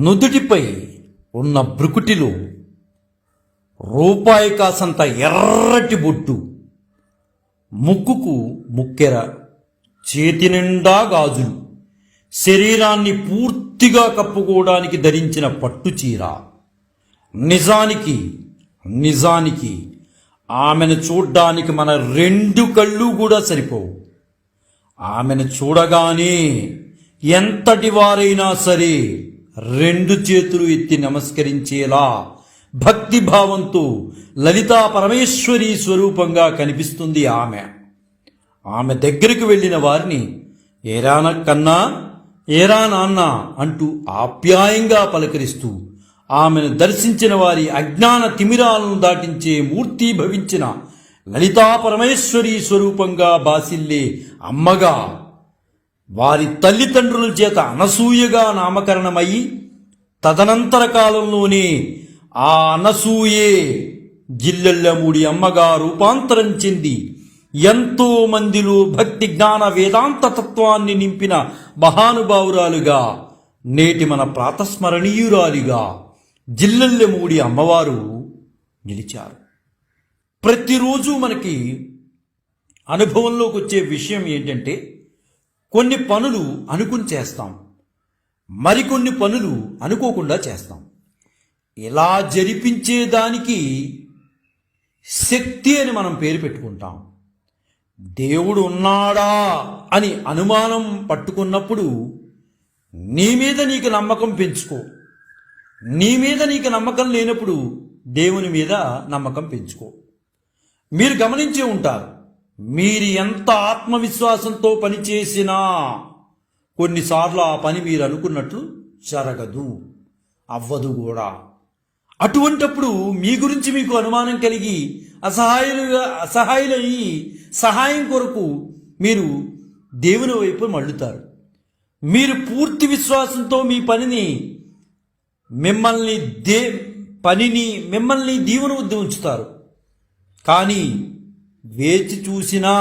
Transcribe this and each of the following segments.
నుదుటిపై ఉన్న బ్రుకుటిలో రూపాయి కాసంత ఎర్రటి బొట్టు, ముక్కుకు ముక్కెర, చేతి నిండా గాజులు, శరీరాన్ని పూర్తిగా కప్పుకోవడానికి ధరించిన పట్టుచీర. నిజానికి ఆమెను చూడ్డానికి మన 2 కళ్ళు కూడా సరిపోవు. ఆమెను చూడగానే ఎంతటి వారైనా సరే 2 చేతులు ఎత్తి నమస్కరించేలా భక్తిభావంతో లలితా పరమేశ్వరి స్వరూపంగా కనిపిస్తుంది ఆమె దగ్గరికి వెళ్ళిన వారిని ఏరా కన్నా, ఏరా నాన్న అంటూ ఆప్యాయంగా పలకరిస్తూ ఆమెను దర్శించిన వారి అజ్ఞాన తిమిరాలను దాటించే మూర్తి భవించిన లలితా పరమేశ్వరి స్వరూపంగా బాసిల్లే అమ్మగా, వారి తల్లిదండ్రుల చేత అనసూయగా నామకరణమయ్యి తదనంతర కాలంలోనే ఆ అనసూయే జిల్లెళ్ళమూడి అమ్మగా రూపాంతరం చెంది ఎంతో మందిలో భక్తి జ్ఞాన వేదాంత తత్వాన్ని నింపిన మహానుభావురాలుగా, నేటి మన ప్రాతస్మరణీయురాలిగా జిల్లెళ్ళమూడి అమ్మవారు నిలిచారు. ప్రతిరోజు మనకి అనుభవంలోకి వచ్చే విషయం ఏంటంటే, కొన్ని పనులు అనుకుని చేస్తాం, మరికొన్ని పనులు అనుకోకుండా చేస్తాం. ఇలా జరిపించేదానికి శక్తి అని మనం పేరు పెట్టుకుంటాం. దేవుడు ఉన్నాడా అని అనుమానం పట్టుకున్నప్పుడు నీ మీద నీకు నమ్మకం పెంచుకో. నీ మీద నీకు నమ్మకం లేనప్పుడు దేవుని మీద నమ్మకం పెంచుకో. మీరు గమనించే ఉంటారు, మీరు ఎంత ఆత్మవిశ్వాసంతో పనిచేసినా కొన్నిసార్లు ఆ పని మీరు అనుకున్నట్లు జరగదు, అవ్వదు కూడా. అటువంటప్పుడు మీ గురించి మీకు అనుమానం కలిగి అసహాయులయ్యి సహాయం కొరకు మీరు దేవుని వైపు మళ్ళుతారు. మీరు పూర్తి విశ్వాసంతో మీ మిమ్మల్ని దీవెన వద్ద ఉంచుతారు. కానీ వేచి చూసినా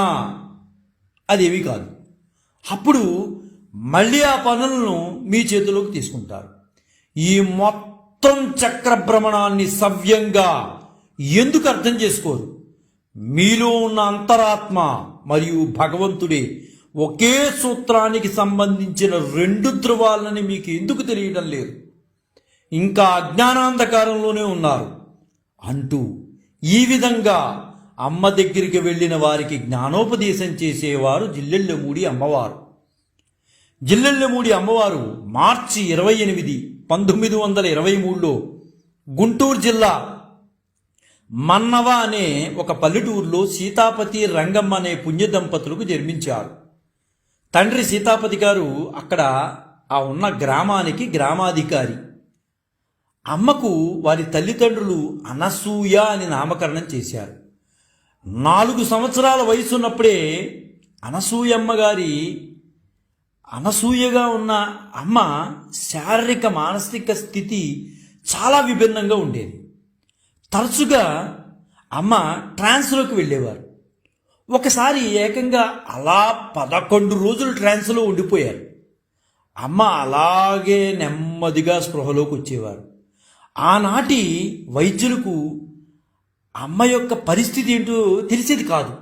అదేవి కాదు. అప్పుడు మళ్ళీ ఆ పనులను మీ చేతిలోకి తీసుకుంటారు. ఈ మొత్తం చక్రభ్రమణాన్ని సవ్యంగా ఎందుకు అర్థం చేసుకోరు? మీలో ఉన్న అంతరాత్మ మరియు భగవంతుడే ఒకే సూత్రానికి సంబంధించిన 2 ధృవాలని మీకు ఎందుకు తెలియడం లేదు? ఇంకా అజ్ఞానాంధకారంలోనే ఉన్నారు అంటూ ఈ విధంగా అమ్మ దగ్గరికి వెళ్ళిన వారికి జ్ఞానోపదేశం చేసేవారు జిల్లెళ్ళమూడి అమ్మవారు. జిల్లెళ్ళమూడి అమ్మవారు మార్చి 28, 1923లో గుంటూరు జిల్లా మన్నవ అనే ఒక పల్లెటూరులో సీతాపతి రంగమ్మ అనే పుణ్య దంపతులకు జన్మించారు. తండ్రి సీతాపతి గారు అక్కడ ఆ ఉన్న గ్రామానికి గ్రామాధికారి. అమ్మకు వారి తల్లిదండ్రులు అనసూయ అని నామకరణం చేశారు. 4 సంవత్సరాల వయసున్నప్పుడే అనసూయగా ఉన్న అమ్మ శారీరక మానసిక స్థితి చాలా విభిన్నంగా ఉండేది. తరచుగా అమ్మ ట్రాన్స్లోకి వెళ్ళేవారు. ఒకసారి ఏకంగా అలా 11 రోజులు ట్రాన్స్లో ఉండిపోయారు. అమ్మ అలాగే నెమ్మదిగా స్పృహలోకి వచ్చేవారు. ఆనాటి వైద్యులకు అమ్మ యొక్క పరిస్థితి ఏంటో తెలిసేది కాదు.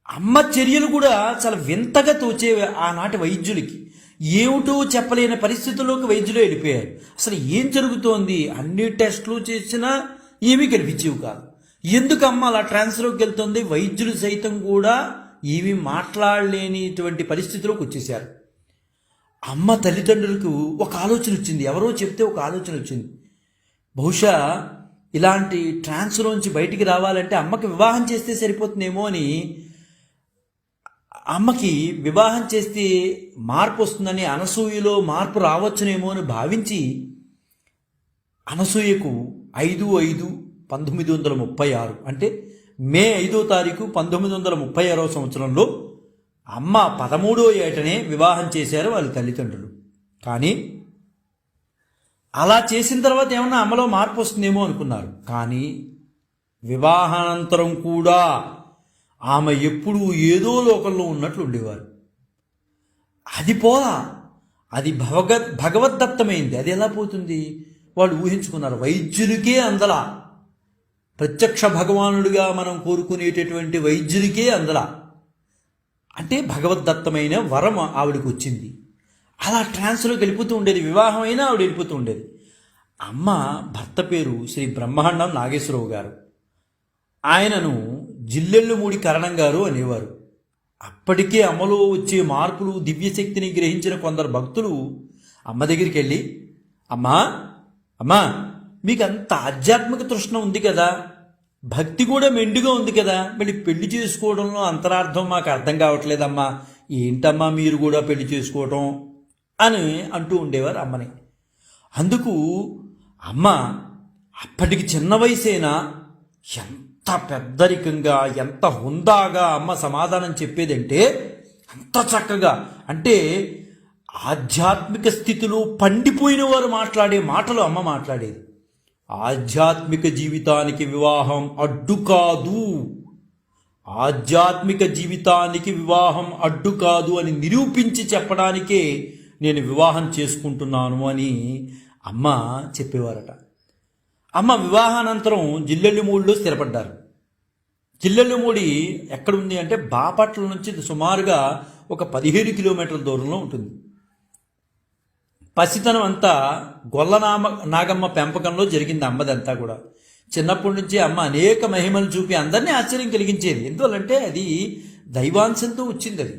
అమ్మ చర్యలు కూడా చాలా వింతగా తోచేవి ఆనాటి వైద్యులకి. ఏమిటో చెప్పలేని పరిస్థితుల్లోకి వైద్యులు వెళ్ళిపోయారు. అసలు ఏం జరుగుతోంది, అన్ని టెస్టులు చేసినా ఏమీ కనిపించేవి కాదు. ఎందుకు అమ్మ అలా ట్రాన్స్లోకి వెళ్తుంది? వైద్యులు సైతం కూడా ఏమీ మాట్లాడలేనిటువంటి పరిస్థితిలోకి వచ్చేసారు. అమ్మ తల్లిదండ్రులకు ఒక ఆలోచన వచ్చింది. ఎవరో చెప్తే ఒక ఆలోచన వచ్చింది. బహుశా ఇలాంటి ట్రాన్స్లోంచి బయటికి రావాలంటే అమ్మకి వివాహం చేస్తే సరిపోతుందేమో అని, అమ్మకి వివాహం చేస్తే మార్పు వస్తుందని, అనసూయలో మార్పు రావచ్చునేమో అని భావించి అనసూయకు 5/5/1936 అంటే మే 5వ తారీఖు 1936 సంవత్సరంలో అమ్మ 13వ ఏటనే వివాహం చేశారు వాళ్ళ తల్లిదండ్రులు. కానీ అలా చేసిన తర్వాత ఏమన్నా అమ్మలో మార్పు వస్తుందేమో అనుకున్నారు. కానీ వివాహానంతరం కూడా ఆమె ఎప్పుడూ ఏదో లోకంలో ఉన్నట్లు ఉండేవారు. అది పోలా అది భగవద్దత్తమైంది. అది ఎలా పోతుంది? వాళ్ళు ఊహించుకున్నారు. వైద్యునికే అందలా, ప్రత్యక్ష భగవానుడిగా మనం కోరుకునేటటువంటి వైద్యునికే అందలా, అంటే భగవద్దత్తమైన వరం ఆవిడకి వచ్చింది. అలా ట్రాన్స్లోకి వెళ్ళిపోతూ ఉండేది. వివాహం అయినా ఆవిడ వెళ్ళిపోతూ ఉండేది. అమ్మ భర్త పేరు శ్రీ బ్రహ్మాండం నాగేశ్వరరావు గారు. ఆయనను జిల్లెళ్ళుమూడి కరణం గారు అనేవారు. అప్పటికే అమ్మలో వచ్చే మార్పులు, దివ్యశక్తిని గ్రహించిన కొందరు భక్తులు అమ్మ దగ్గరికి వెళ్ళి, అమ్మా అమ్మా మీకు అంత ఆధ్యాత్మిక తృష్ణ ఉంది కదా, భక్తి కూడా మెండుగా ఉంది కదా, మళ్ళీ పెళ్లి చేసుకోవడంలో అంతరార్థం మాకు అర్థం కావట్లేదమ్మా, ఏంటమ్మా మీరు కూడా పెళ్లి చేసుకోవటం అని అంటూ ఉండేవారు అమ్మని. అందుకు అమ్మ అప్పటికి చిన్న వయసైనా ఎంత పెద్దరికంగా, ఎంత హుందాగా అమ్మ సమాధానం చెప్పేదంటే, అంత చక్కగా, అంటే ఆధ్యాత్మిక స్థితిలో పండిపోయిన వారు మాట్లాడే మాటలు అమ్మ మాట్లాడేది. ఆధ్యాత్మిక జీవితానికి వివాహం అడ్డు కాదు, ఆధ్యాత్మిక జీవితానికి వివాహం అడ్డు కాదు అని నిరూపించి చెప్పడానికే నేను వివాహం చేసుకుంటున్నాను అని అమ్మ చెప్పేవారట. అమ్మ వివాహానంతరం జిల్లెళ్ళుమూడిలో స్థిరపడ్డారు. జిల్లెళ్ళుమూడి ఎక్కడుంది అంటే బాపట్ల నుంచి సుమారుగా ఒక 15 కిలోమీటర్ల దూరంలో ఉంటుంది. పసితనం అంతా నాగమ్మ పెంపకంలో జరిగింది అమ్మదంతా కూడా. చిన్నప్పటి నుంచి అమ్మ అనేక మహిమలు చూపి అందరినీ ఆశ్చర్యం కలిగించేది. ఎందువల్లంటే అది దైవాంశంతో వచ్చింది. అది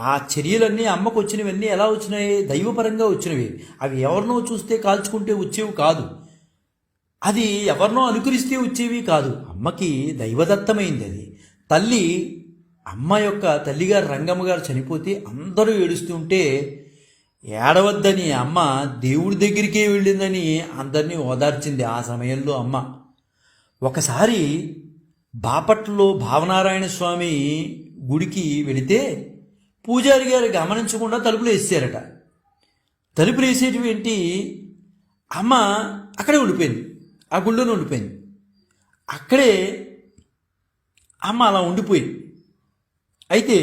ఆ చర్యలన్నీ అమ్మకు వచ్చినవన్నీ ఎలా వచ్చినాయి? దైవపరంగా వచ్చినవి. అవి ఎవరినో చూస్తే కాల్చుకుంటే వచ్చేవి కాదు, అది ఎవరినో అనుకరిస్తే వచ్చేవి కాదు. అమ్మకి దైవదత్తమైంది అది. అమ్మ యొక్క తల్లిగారు రంగమ్మ గారు చనిపోతే అందరూ ఏడుస్తుంటే ఏడవద్దని అమ్మ దేవుడి దగ్గరికే వెళ్ళిందని అందరినీ ఓదార్చింది ఆ సమయంలో అమ్మ. ఒకసారి బాపట్లలో భావనారాయణ స్వామి గుడికి వెళితే పూజారి గారు గమనించకుండా తలుపులు వేసారట. తలుపులు వేసేటివి ఏంటి? అమ్మ అక్కడే ఉండిపోయింది, ఆ గుళ్ళోనే ఉండిపోయింది. అక్కడే అమ్మ అలా ఉండిపోయింది. అయితే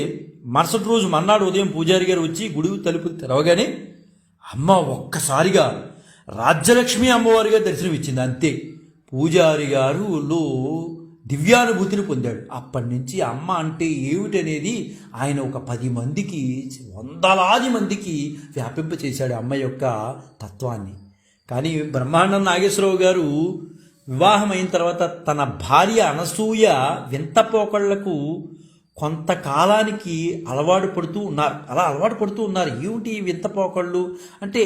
మరుసటి రోజు మర్నాడు ఉదయం పూజారి గారు వచ్చి గుడి తలుపులు తెరవగానే అమ్మ ఒక్కసారిగా రాజ్యలక్ష్మి అమ్మవారిగా దర్శనమిచ్చింది. అంతే, పూజారి గారులో దివ్యానుభూతిని పొందాడు. అప్పటి నుంచి అమ్మ అంటే ఏమిటనేది ఆయన ఒక 10 మందికి, వందలాది మందికి వ్యాపింపచేశాడు అమ్మ యొక్క తత్వాన్ని. కానీ బ్రహ్మాండం నాగేశ్వరరావు గారు వివాహం అయిన తర్వాత తన భార్య అనసూయ వింతపోకళ్లకు కొంతకాలానికి అలవాటు పడుతూ ఉన్నారు. ఏమిటి వింతపోకళ్ళు అంటే,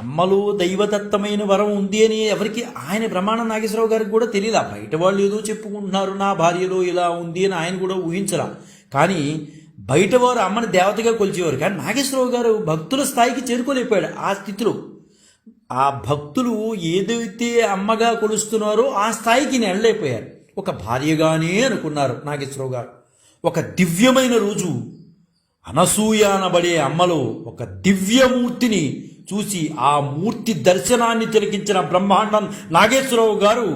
అమ్మలో దైవదత్తమైన వరం ఉంది అని ఎవరికి, ఆయన బ్రహ్మాండం నాగేశ్వరరావు గారికి కూడా తెలియదా. బయట వాళ్ళు ఏదో చెప్పుకుంటున్నారు, నా భార్యలో ఇలా ఉంది అని ఆయన కూడా ఊహించరా. కానీ బయటవారు అమ్మని దేవతగా కొలిచేవారు. కానీ నాగేశ్వరరావు గారు భక్తుల స్థాయికి చేరుకోలేకపోయాడు. ఆ స్థితిలో ఆ భక్తులు ఏదైతే అమ్మగా కొలుస్తున్నారో ఆ స్థాయికి వెళ్ళలేకపోయారు. ఒక భార్యగానే అనుకున్నారు నాగేశ్వరరావు గారు. ఒక దివ్యమైన రోజు అనసూయ అనబడే అమ్మలో ఒక దివ్యమూర్తిని చూసి ఆ మూర్తి దర్శనాన్ని తిలకించిన బ్రహ్మాండం నాగేశ్వరరావు గారు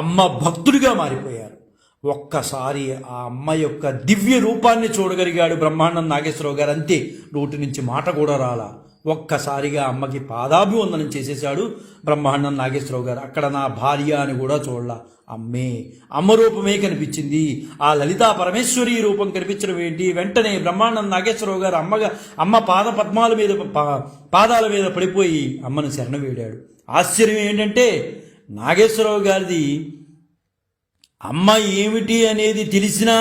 అమ్మ భక్తుడిగా మారిపోయారు. ఒక్కసారి ఆ అమ్మ యొక్క దివ్య రూపాన్ని చూడగలిగాడు బ్రహ్మాండం నాగేశ్వరరావు గారు. అంతే, నోటి నుంచి మాట కూడా రాలా. ఒక్కసారిగా అమ్మకి పాదాభివందనం చేసేశాడు బ్రహ్మాండం నాగేశ్వరరావు గారు. అక్కడ నా భార్య అని కూడా చూడలా, అమ్మ రూపమే కనిపించింది. ఆ లలితా పరమేశ్వరి రూపం కనిపించడం ఏంటి? వెంటనే బ్రహ్మాండం నాగేశ్వరరావు గారు అమ్మ పాదాల మీద పడిపోయి అమ్మను శరణ వేడాడు. ఆశ్చర్యం ఏంటంటే, నాగేశ్వరరావు గారిది అమ్మ ఏమిటి అనేది తెలిసినా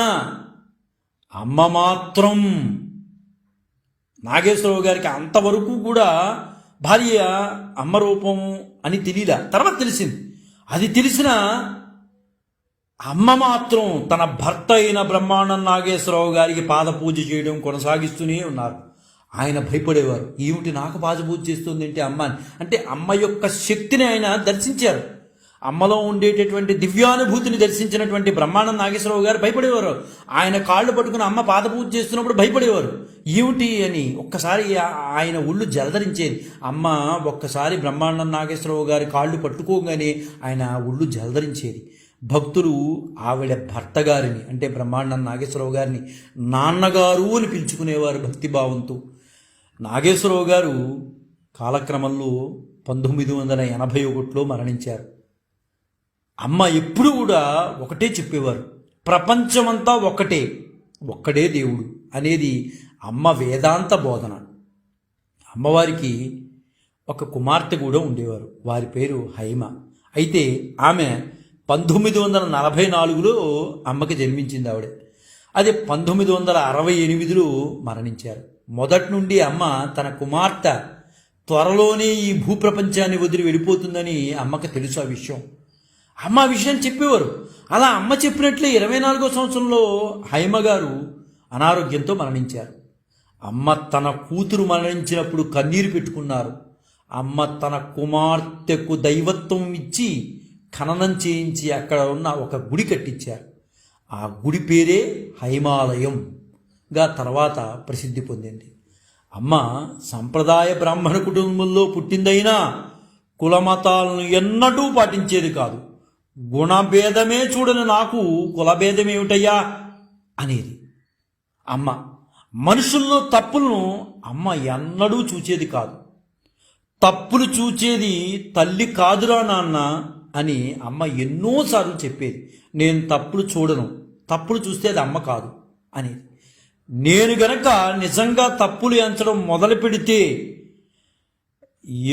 అమ్మ మాత్రం నాగేశ్వరరావు గారికి అంతవరకు కూడా భార్య అమ్మ రూపం అని తెలియదా. తర్వాత తెలిసింది. అది తెలిసిన అమ్మ మాత్రం తన భర్త అయిన బ్రహ్మాండం నాగేశ్వరరావు గారికి పాద పూజ చేయడం కొనసాగిస్తూనే ఉన్నారు. ఆయన భయపడేవారు, ఏమిటి నాకు పాద పూజ చేస్తుంది ఏంటి అమ్మ అని. అంటే అమ్మ యొక్క శక్తిని ఆయన దర్శించారు. అమ్మలో ఉండేటటువంటి దివ్యానుభూతిని దర్శించినటువంటి బ్రహ్మాండం నాగేశ్వరరావు గారు భయపడేవారు. ఆయన కాళ్ళు పట్టుకుని అమ్మ పాద పూజ చేస్తున్నప్పుడు భయపడేవారు, ఏమిటి అని. ఒక్కసారి ఆయన ఒళ్ళు జలధరించేది. అమ్మ ఒక్కసారి బ్రహ్మాండం నాగేశ్వరరావు గారి కాళ్ళు పట్టుకోగానే ఆయన ఒళ్ళు జలధరించేది. భక్తులు ఆవిడ భర్త గారిని, అంటే బ్రహ్మాండం నాగేశ్వరరావు గారిని నాన్నగారు అని పిలుచుకునేవారు భక్తిభావంతో. నాగేశ్వరరావు గారు కాలక్రమంలో 1981లో మరణించారు. అమ్మ ఎప్పుడు కూడా ఒకటే చెప్పేవారు, ప్రపంచమంతా ఒక్కడే దేవుడు అనేది అమ్మ వేదాంత బోధన. అమ్మవారికి ఒక కుమార్తె కూడా ఉండేవారు, వారి పేరు హైమ. అయితే ఆమె 1944లో అమ్మకి జన్మించింది ఆవిడ. అదే 1968లో మరణించారు. మొదటి నుండి అమ్మ తన కుమార్తె త్వరలోనే ఈ భూప్రపంచాన్ని వదిలి వెళ్ళిపోతుందని అమ్మకి తెలుసు. ఆ విషయం అమ్మ ఆ విషయం చెప్పేవారు. అలా అమ్మ చెప్పినట్లే 24వ సంవత్సరంలో హైమ గారు అనారోగ్యంతో మరణించారు. అమ్మ తన కూతురు మరణించినప్పుడు కన్నీరు పెట్టుకున్నారు. అమ్మ తన కుమార్తెకు దైవత్వం ఇచ్చి ఖననం చేయించి అక్కడ ఉన్న ఒక గుడి కట్టించారు. ఆ గుడి పేరే హైమాలయంగా తర్వాత ప్రసిద్ధి పొందింది. అమ్మ సంప్రదాయ బ్రాహ్మణ కుటుంబంలో పుట్టిందైనా కులమతాలను ఎన్నడూ పాటించేది కాదు. గుణభేదమే చూడని నాకు కులభేదమేమిటయ్యా అనేది అమ్మ. మనుషుల్లో తప్పులను అమ్మ ఎన్నడూ చూచేది కాదు. తప్పులు చూచేది తల్లి కాదురా నాన్న అని అమ్మ ఎన్నోసార్లు చెప్పేది. నేను తప్పులు చూడను, తప్పులు చూస్తే అది అమ్మ కాదు అనేది. నేను గనక నిజంగా తప్పులు ఎంచడం మొదలు పెడితే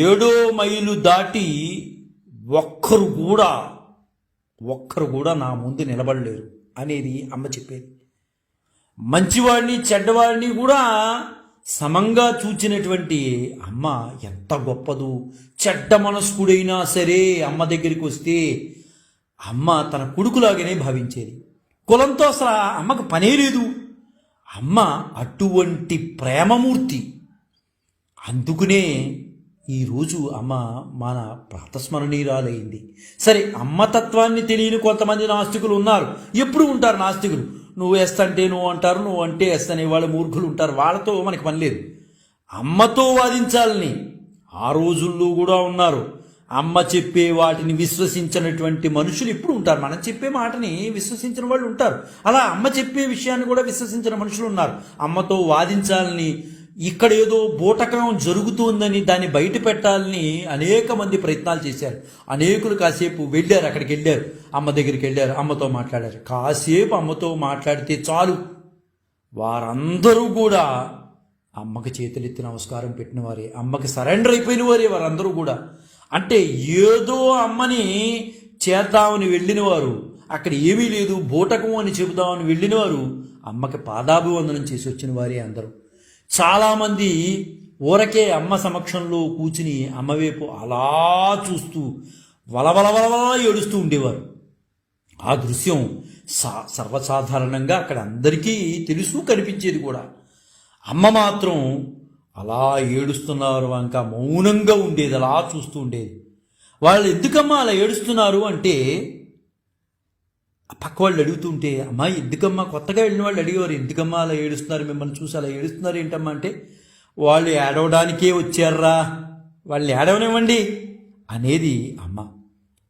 7వ మైలు దాటి ఒక్కరు కూడా నా ముందు నిలబడలేరు అనేది అమ్మ చెప్పేది. మంచివాడిని చెడ్డవాడిని కూడా సమంగా చూచినటువంటి అమ్మ ఎంత గొప్పదు. చెడ్డ మనస్కుడైనా సరే అమ్మ దగ్గరికి వస్తే అమ్మ తన కొడుకులాగానే భావించేది. కులంతో అసలు అమ్మకు పనే లేదు. అమ్మ అటువంటి ప్రేమమూర్తి. అందుకునే ఈరోజు అమ్మ మన ప్రాతస్మరణీయురాలైంది. సరే, అమ్మతత్వాన్ని తెలియని కొంతమంది నాస్తికులు ఉన్నారు, ఎప్పుడు ఉంటారు నాస్తికులు. నువ్వు ఎస్ అంటే నువ్వు అంటారు, నువ్వు అంటే ఎస్ అనే వాళ్ళు మూర్ఖులు ఉంటారు. వాళ్ళతో మనకి పని లేదు. అమ్మతో వాదించాలని ఆ రోజుల్లో కూడా ఉన్నారు. అమ్మ చెప్పే వాటిని విశ్వసించినటువంటి మనుషులు ఇప్పుడు ఉంటారు. మనం చెప్పే మాటని విశ్వసించిన వాళ్ళు ఉంటారు. అలా అమ్మ చెప్పే విషయాన్ని కూడా విశ్వసించిన మనుషులు ఉన్నారు. అమ్మతో వాదించాలని, ఇక్కడ ఏదో బూటకం జరుగుతుందని దాన్ని బయట పెట్టాలని అనేక మంది ప్రయత్నాలు చేశారు. అనేకులు కాసేపు వెళ్ళారు, అక్కడికి వెళ్ళారు, అమ్మ దగ్గరికి వెళ్ళారు, అమ్మతో మాట్లాడారు. కాసేపు అమ్మతో మాట్లాడితే చాలు వారందరూ కూడా అమ్మకి చేతులెత్తి నమస్కారం పెట్టిన వారే, అమ్మకి సరెండర్ అయిపోయిన వారే వారందరూ కూడా. అంటే ఏదో అమ్మని చేద్దామని వెళ్ళిన వారు, అక్కడ ఏమీ లేదు బూటకం అని చెబుదామని వెళ్ళిన వారు అమ్మకి పాదాభివందనం చేసి వచ్చిన వారే అందరూ. చాలామంది ఊరకే అమ్మ సమక్షంలో కూర్చుని అమ్మవైపు అలా చూస్తూ వలవలవల ఏడుస్తూ ఉండేవారు. ఆ దృశ్యం సర్వసాధారణంగా అక్కడ అందరికీ తెలుసు, కనిపించేది కూడా. అమ్మ మాత్రం అలా ఏడుస్తున్నారు వంక మౌనంగా ఉండేది, అలా చూస్తూ ఉండేది. వాళ్ళు ఎందుకమ్మా అలా ఏడుస్తున్నారు అంటే పక్క వాళ్ళు అడుగుతుంటే, అమ్మా ఎందుకమ్మా, కొత్తగా వెళ్ళిన వాళ్ళు అడిగేవారు, ఎందుకమ్మా అలా ఏడుస్తున్నారు, మిమ్మల్ని చూసి అలా ఏడుస్తున్నారు ఏంటమ్మా అంటే, వాళ్ళు ఏడవడానికే వచ్చారా, వాళ్ళని ఏడవనివ్వండి అనేది అమ్మ.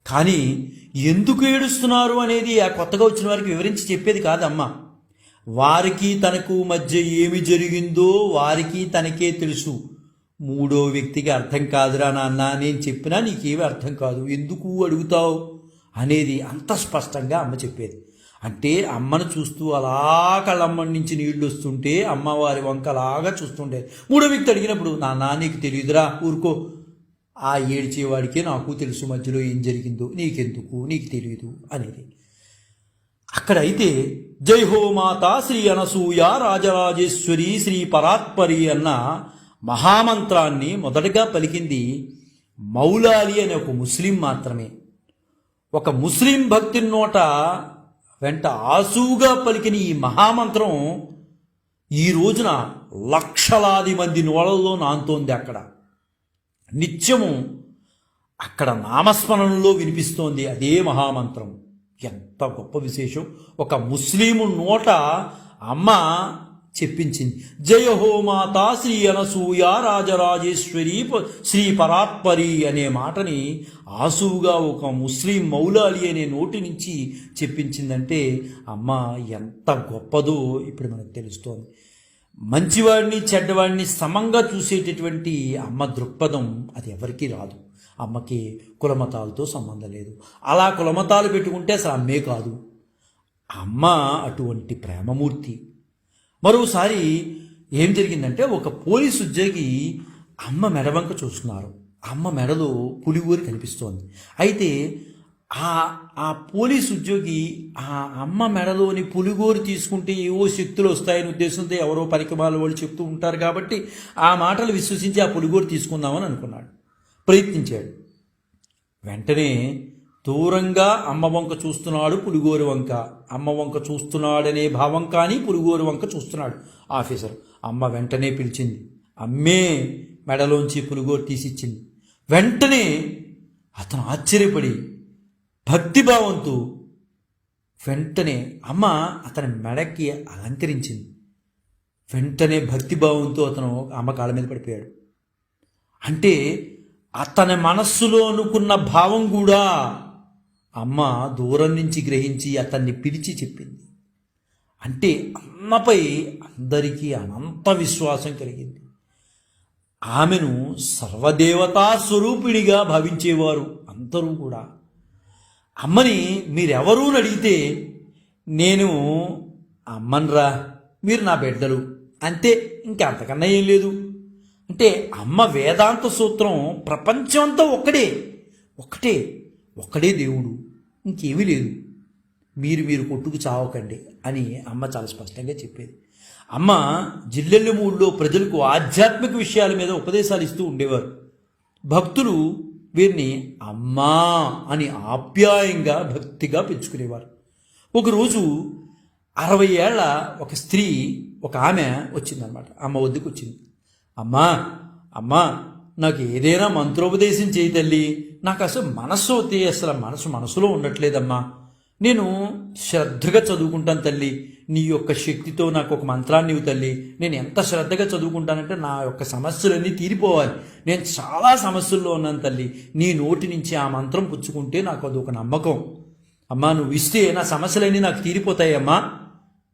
కానీ ఎందుకు ఏడుస్తున్నారు అనేది ఆ కొత్తగా వచ్చిన వారికి వివరించి చెప్పేది కాదు అమ్మ. వారికి తనకు మధ్య ఏమి జరిగిందో వారికి తనకే తెలుసు. మూడో వ్యక్తికి అర్థం కాదురా నాన్న, నేను చెప్పినా నీకేమీ అర్థం కాదు, ఎందుకు అడుగుతావు అనేది అంత స్పష్టంగా అమ్మ చెప్పేది. అంటే అమ్మను చూస్తూ అలా కళ్ళమ్మ నుంచి నీళ్లు వస్తుంటే అమ్మవారి వంకలాగా చూస్తుండేది. మూడో వ్యక్తి అడిగినప్పుడు, నాన్న నీకు తెలియదురా, ఊరుకో, ఆ ఏడ్చేవాడికే నాకు తెలుసు మధ్యలో ఏం జరిగిందో, నీకెందుకు, నీకు తెలియదు అనేది. అక్కడైతే జై హో మాతా శ్రీ అనసూయ రాజరాజేశ్వరి శ్రీ పరాత్పరి అన్న మహామంత్రాన్ని మొదటగా పలికింది మౌలాలి అనే ఒక ముస్లిం మాత్రమే. ఒక ముస్లిం భక్తి నోట వెంట ఆసువుగా పలికిన ఈ మహామంత్రం ఈ రోజున లక్షలాది మంది నోళ్ళల్లో నాంతోంది. అక్కడ నిత్యము అక్కడ నామస్మరణలో వినిపిస్తోంది అదే మహామంత్రం. ఎంత గొప్ప విశేషం! ఒక ముస్లిము నోట అమ్మ చెప్పించింది. జయ హో మాతా శ్రీ అనసూయ రాజరాజేశ్వరి శ్రీ పరాత్పరి అనే మాటని ఆసువుగా ఒక ముస్లిం మౌలాలి అనే నోటి నుంచి చెప్పించిందంటే అమ్మ ఎంత గొప్పదో ఇప్పుడు మనకు తెలుస్తోంది. మంచివాడిని చెడ్డవాడిని సమంగా చూసేటటువంటి అమ్మ దృక్పథం అది ఎవరికీ రాదు. అమ్మకి కులమతాలతో సంబంధం లేదు. అలా కులమతాలు పెట్టుకుంటే అసలు అమ్మే కాదు. అమ్మ అటువంటి ప్రేమమూర్తి. మరోసారి ఏం జరిగిందంటే, ఒక పోలీసు ఉద్యోగి అమ్మ మెడవంక చూస్తున్నారు. అమ్మ మెడలో పులిగోరు కనిపిస్తోంది. అయితే ఆ పోలీసు ఉద్యోగి ఆ అమ్మ మెడలోని పులిగోరు తీసుకుంటే ఏవో శక్తులు వస్తాయని ఉద్దేశంతో ఎవరో పనికిమాల వాళ్ళు చెప్తూ ఉంటారు కాబట్టి ఆ మాటలు విశ్వసించి ఆ పులిగోరు తీసుకుందామని అనుకున్నాడు. ప్రయత్నించాడు. వెంటనే దూరంగా అమ్మ వంక చూస్తున్నాడు పులిగోరు వంక. అమ్మ వంక చూస్తున్నాడనే భావం కానీ పులిగోరు వంక చూస్తున్నాడు ఆఫీసర్. అమ్మ వెంటనే పిలిచింది. అమ్మే మెడలోంచి పులిగోరు తీసిచ్చింది. వెంటనే అతను ఆశ్చర్యపడి భక్తిభావంతో వెంటనే అమ్మ అతని మెడకి అలంకరించింది. వెంటనే భక్తిభావంతో అతను అమ్మ కాళ్ళ మీద పడిపోయాడు. అంటే అతని మనస్సులో అనుకున్న భావం కూడా అమ్మ దూరం నుంచి గ్రహించి అతన్ని పిలిచి చెప్పింది. అంటే అమ్మపై అందరికీ అనంత విశ్వాసం కలిగింది. ఆమెను సర్వదేవతా స్వరూపిణిగా భావించేవారు అందరూ కూడా. అమ్మని మీరెవరూ అడిగితే నేను అమ్మన్రా, మీరు నా బిడ్డలు అంతే, ఇంకంతకన్నా ఏం లేదు. అంటే అమ్మ వేదాంత సూత్రం ప్రపంచం అంతా ఒక్కడే దేవుడు, ఇంకేమీ లేదు, మీరు కొట్టుకు చావకండి అని అమ్మ చాలా స్పష్టంగా చెప్పేది. అమ్మ జిల్లెళ్ళమూడిలో ప్రజలకు ఆధ్యాత్మిక విషయాల మీద ఉపదేశాలు ఇస్తూ ఉండేవారు. భక్తులు వీరిని అమ్మా అని ఆప్యాయంగా భక్తిగా పెంచుకునేవారు. ఒకరోజు 60 ఏళ్ల ఒక స్త్రీ, ఒక ఆమె వచ్చిందనమాట. అమ్మ వద్దకు వచ్చింది. అమ్మా నాకు ఏదైనా మంత్రోపదేశం చేయి తల్లి, నాకు అసలు మనసులో ఉండట్లేదమ్మా, నేను శ్రద్ధగా చదువుకుంటాను తల్లి, నీ యొక్క శక్తితో నాకు ఒక మంత్రాన్ని ఇవ్వు తల్లి, నేను ఎంత శ్రద్ధగా చదువుకుంటానంటే నా యొక్క సమస్యలన్నీ తీరిపోవాలి, నేను చాలా సమస్యల్లో ఉన్నాను తల్లి, నీ నోటి నుంచి ఆ మంత్రం పుచ్చుకుంటే నాకు అదొక నమ్మకం, అమ్మా నువ్వు ఇస్తే నా సమస్యలన్నీ నాకు తీరిపోతాయి అమ్మా,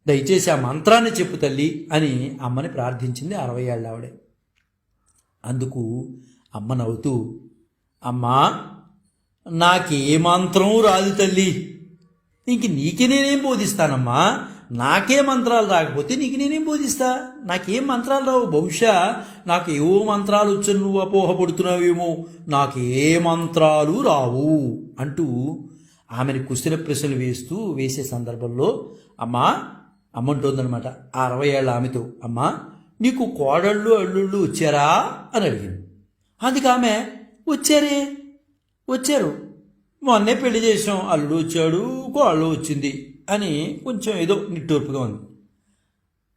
దయచేసి ఆ మంత్రాన్ని చెప్పు తల్లి అని అమ్మని ప్రార్థించింది 60 ఏళ్ళ ఆవిడే. అందుకు అమ్మ నవ్వుతూ, అమ్మా నాకే మంత్రం రాదు తల్లి, ఇంక నీకే నేనేం బోధిస్తానమ్మా, నాకే మంత్రాలు రాకపోతే నీకు నేనేం బోధిస్తా, నాకేం మంత్రాలు రావు, బహుశా నాకు ఏవో మంత్రాలు వచ్చని నువ్వు అపోహపడుతున్నావేమో, నాకే మంత్రాలు రావు అంటూ ఆమెను కుశల ప్రశ్నలు వేసే సందర్భంలో అమ్మ అంటుందన్నమాట 60 ఏళ్ళ ఆమెతో, అమ్మా నీకు కోడళ్ళు అల్లుళ్ళు వచ్చారా అని అడిగింది. అందుకు ఆమె వచ్చారు, మొన్నే పెళ్లి చేసాం, అల్లుడు వచ్చాడు కోడలు వచ్చింది అని కొంచెం ఏదో నిట్టూర్పుగా ఉంది.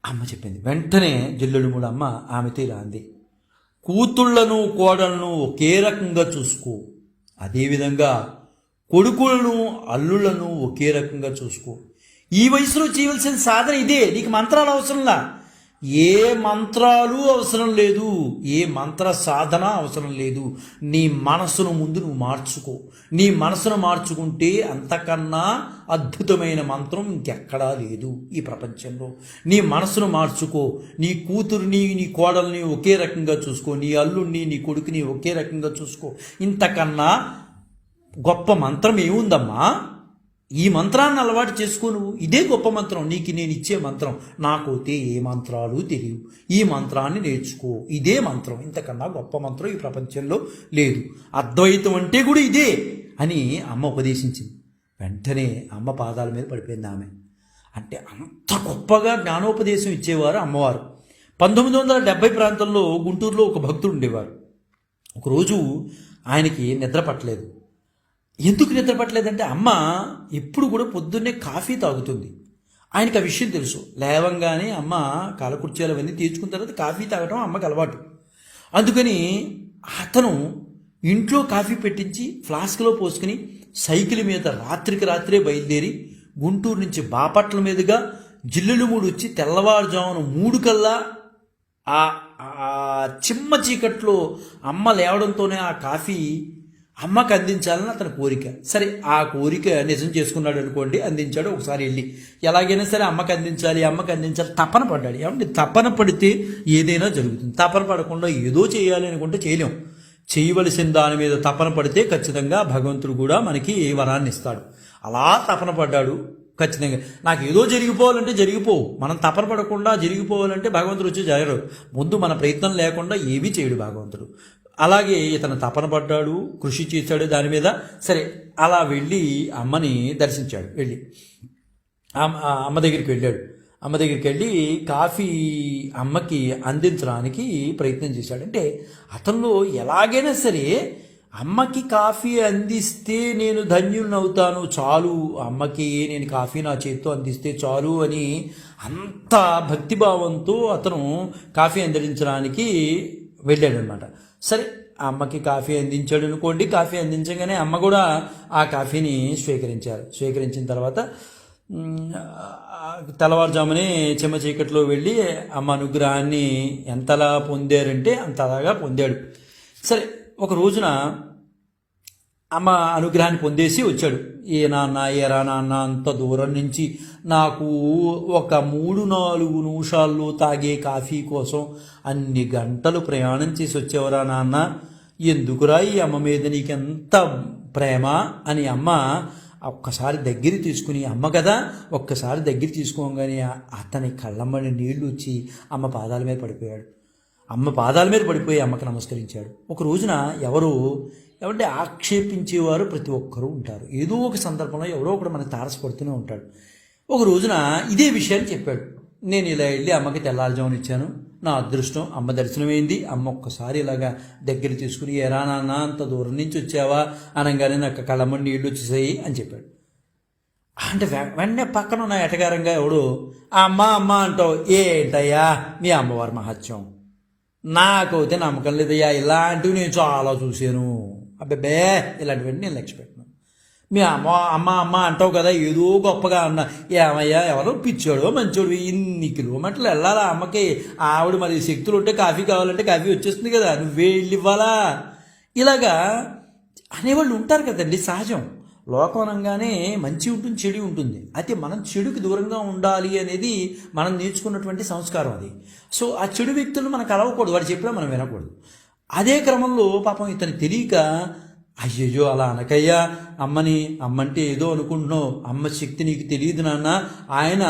అమ్మ చెప్పింది. వెంటనే జిల్లెడుమూడు అమ్మ ఆమెతో ఇలా అంది, కూతుళ్లను కోడలను ఒకే రకంగా చూసుకో, అదేవిధంగా కొడుకులను అల్లులను ఒకే రకంగా చూసుకో, ఈ వయసులో చేయవలసిన సాధన ఇదే, నీకు మంత్రాలు అవసరంలా, ఏ మంత్రాలు అవసరం లేదు, ఏ మంత్ర సాధన అవసరం లేదు, నీ మనసును ముందు నువ్వు మార్చుకో, నీ మనసును మార్చుకుంటే అంతకన్నా అద్భుతమైన మంత్రం ఇంకెక్కడా లేదు ఈ ప్రపంచంలో. నీ మనసును మార్చుకో, నీ కూతుర్ని నీ కోడల్ని ఒకే రకంగా చూసుకో, నీ అల్లుడిని నీ కొడుకుని ఒకే రకంగా చూసుకో, ఇంతకన్నా గొప్ప మంత్రం ఏముందమ్మా, ఈ మంత్రాన్ని అలవాటు చేసుకో నువ్వు, ఇదే గొప్ప మంత్రం, నీకు నేను ఇచ్చే మంత్రం, నాకైతే ఏ మంత్రాలు తెలియవు, ఈ మంత్రాన్ని నేర్చుకో, ఇదే మంత్రం, ఇంతకన్నా గొప్ప మంత్రం ఈ ప్రపంచంలో లేదు, అద్వైతం అంటే కూడా ఇదే అని అమ్మ ఉపదేశించింది. వెంటనే అమ్మ పాదాల మీద పడిపోయింది ఆమె. అంటే అంత గొప్పగా జ్ఞానోపదేశం ఇచ్చేవారు అమ్మవారు. 1970 ప్రాంతంలో గుంటూరులో ఒక భక్తుడు ఉండేవారు. ఒకరోజు ఆయనకి నిద్ర పట్టలేదు. ఎందుకు నిద్ర పట్టలేదంటే అమ్మ ఎప్పుడు కూడా పొద్దున్నే కాఫీ తాగుతుంది. ఆయనకి ఆ విషయం తెలుసు. లేవంగానే అమ్మ కాలకుర్చీలు అవన్నీ తీర్చుకున్న తర్వాత కాఫీ తాగటం అమ్మకి అలవాటు. అందుకని అతను ఇంట్లో కాఫీ పెట్టించి ఫ్లాస్క్లో పోసుకుని సైకిల్ మీద రాత్రికి రాత్రే బయలుదేరి గుంటూరు నుంచి బాపట్ల మీదుగా జిల్లెడుమూడు వచ్చి తెల్లవారుజామున 3 కల్లా ఆ చిమ్మ చీకట్లో అమ్మ లేవడంతోనే ఆ కాఫీ అమ్మకు అందించాలని అతని కోరిక. సరే ఆ కోరిక నిజం చేసుకున్నాడు అనుకోండి, అందించాడు. ఒకసారి వెళ్ళి ఎలాగైనా సరే అమ్మకు అందించాలి తపన పడ్డాడు. ఏమంటే తపన పడితే ఏదైనా జరుగుతుంది. తపన పడకుండా ఏదో చేయాలి అనుకుంటే చేయలేం. చేయవలసిన దాని మీద తపన పడితే ఖచ్చితంగా భగవంతుడు కూడా మనకి వరాన్ని ఇస్తాడు. అలా తపన పడ్డాడు. ఖచ్చితంగా నాకు ఏదో జరిగిపోవాలంటే జరిగిపోవు. మనం తపన పడకుండా జరిగిపోవాలంటే భగవంతుడు వచ్చి జరగరు. ముందు మన ప్రయత్నం లేకుండా ఏమీ చేయడు భగవంతుడు. అలాగే ఇతను తపన పడ్డాడు, కృషి చేశాడు దాని మీద. సరే అలా వెళ్ళి అమ్మని దర్శించాడు. వెళ్ళి అమ్మ దగ్గరికి వెళ్ళాడు. అమ్మ దగ్గరికి వెళ్ళి కాఫీ అమ్మకి అందించడానికి ప్రయత్నం చేశాడు. అంటే అతనిలో ఎలాగైనా సరే అమ్మకి కాఫీ అందిస్తే నేను ధన్యుని అవుతాను, చాలు, అమ్మకి నేను కాఫీ నా చేతితో అందిస్తే చాలు అని అంత భక్తిభావంతో అతను కాఫీ అందించడానికి వెళ్ళాడనమాట. సరే అమ్మకి కాఫీ అందించాడు అనుకోండి. కాఫీ అందించగానే అమ్మ కూడా ఆ కాఫీని స్వీకరించారు. స్వీకరించిన తర్వాత తెల్లవారుజామునే చెమ్మ చీకట్లో వెళ్ళి అమ్మ అనుగ్రహాన్ని ఎంతలా పొందారంటే అంతలాగా పొందాడు. సరే ఒక రోజున అమ్మ అనుగ్రహాన్ని పొందేసి వచ్చాడు. ఏ నాన్న ఏరా నాన్న, అంత దూరం నుంచి నాకు ఒక 3-4 నిమిషాల్లో తాగే కాఫీ కోసం అన్ని గంటలు ప్రయాణం చేసి వచ్చేవరా నాన్న, ఎందుకురా ఈ అమ్మ మీద నీకెంత ప్రేమ అని అమ్మ ఒక్కసారి దగ్గర తీసుకుని, అమ్మ కదా ఒక్కసారి దగ్గర తీసుకోగానే అతని కళ్ళమ్మని నీళ్లు వచ్చి అమ్మ పాదాల మీద పడిపోయాడు. అమ్మ పాదాల మీద పడిపోయి అమ్మకి నమస్కరించాడు. ఒక రోజున ఎవరంటే ఆక్షేపించేవారు ప్రతి ఒక్కరూ ఉంటారు. ఏదో ఒక సందర్భంలో ఎవరో ఒకడు మనకు తారసపడుతూనే ఉంటాడు. ఒక రోజున ఇదే విషయాన్ని చెప్పాడు. నేను ఇలా వెళ్ళి అమ్మకి తెల్లారుజామున ఇచ్చాను, నా అదృష్టం అమ్మ దర్శనమైంది. అమ్మ ఒక్కసారి ఇలాగా దగ్గర తీసుకుని, ఎరా నాన్న అంత దూరం నుంచి వచ్చావా అనగానే నాకు కళ్ళమ్మని నీళ్ళు వచ్చేసాయి అని చెప్పాడు. అంటే వెంటనే పక్కన ఉన్న ఎటగారంగా ఎవడు అమ్మ అమ్మ అంటావు, ఏంటయ్యా మీ అమ్మవారి మహత్యం, నాకైతే నమ్మకం లేదయ్యా, ఇలాంటివి నేను చాలా చూశాను, అబ్బాబే ఇలాంటివన్నీ నేను లక్ష్య పెట్టను. మీ అమ్మ అమ్మ అమ్మ అంటావు కదా ఏదో గొప్పగా అన్నా, ఏమయ్యా ఎవరో పిచ్చోడు మంచోడు, ఇన్ని కిలోమీటర్లు వెళ్ళాలా అమ్మకి, ఆవిడ మరి శక్తులు ఉంటే కాఫీ కావాలంటే కాఫీ వచ్చేస్తుంది కదా, నువ్వే వెళ్ళి ఇవ్వాలా, ఇలాగా అనేవాళ్ళు ఉంటారు కదండి. సహజం. లోకం అనగానే మంచి ఉంటుంది, చెడు ఉంటుంది. అయితే మనం చెడుకి దూరంగా ఉండాలి అనేది మనం నేర్చుకున్నటువంటి సంస్కారం అది. సో ఆ చెడు వ్యక్తులను మనం కలవకూడదు, వాడు చెప్పినా మనం వినకూడదు. అదే క్రమంలో పాపం ఇతను తెలియక, అయ్యయ్యో అలా అనకయ్యా, అమ్మంటే ఏదో అనుకుంటున్నావు, అమ్మ శక్తి నీకు తెలియదు నాన్న, ఆయన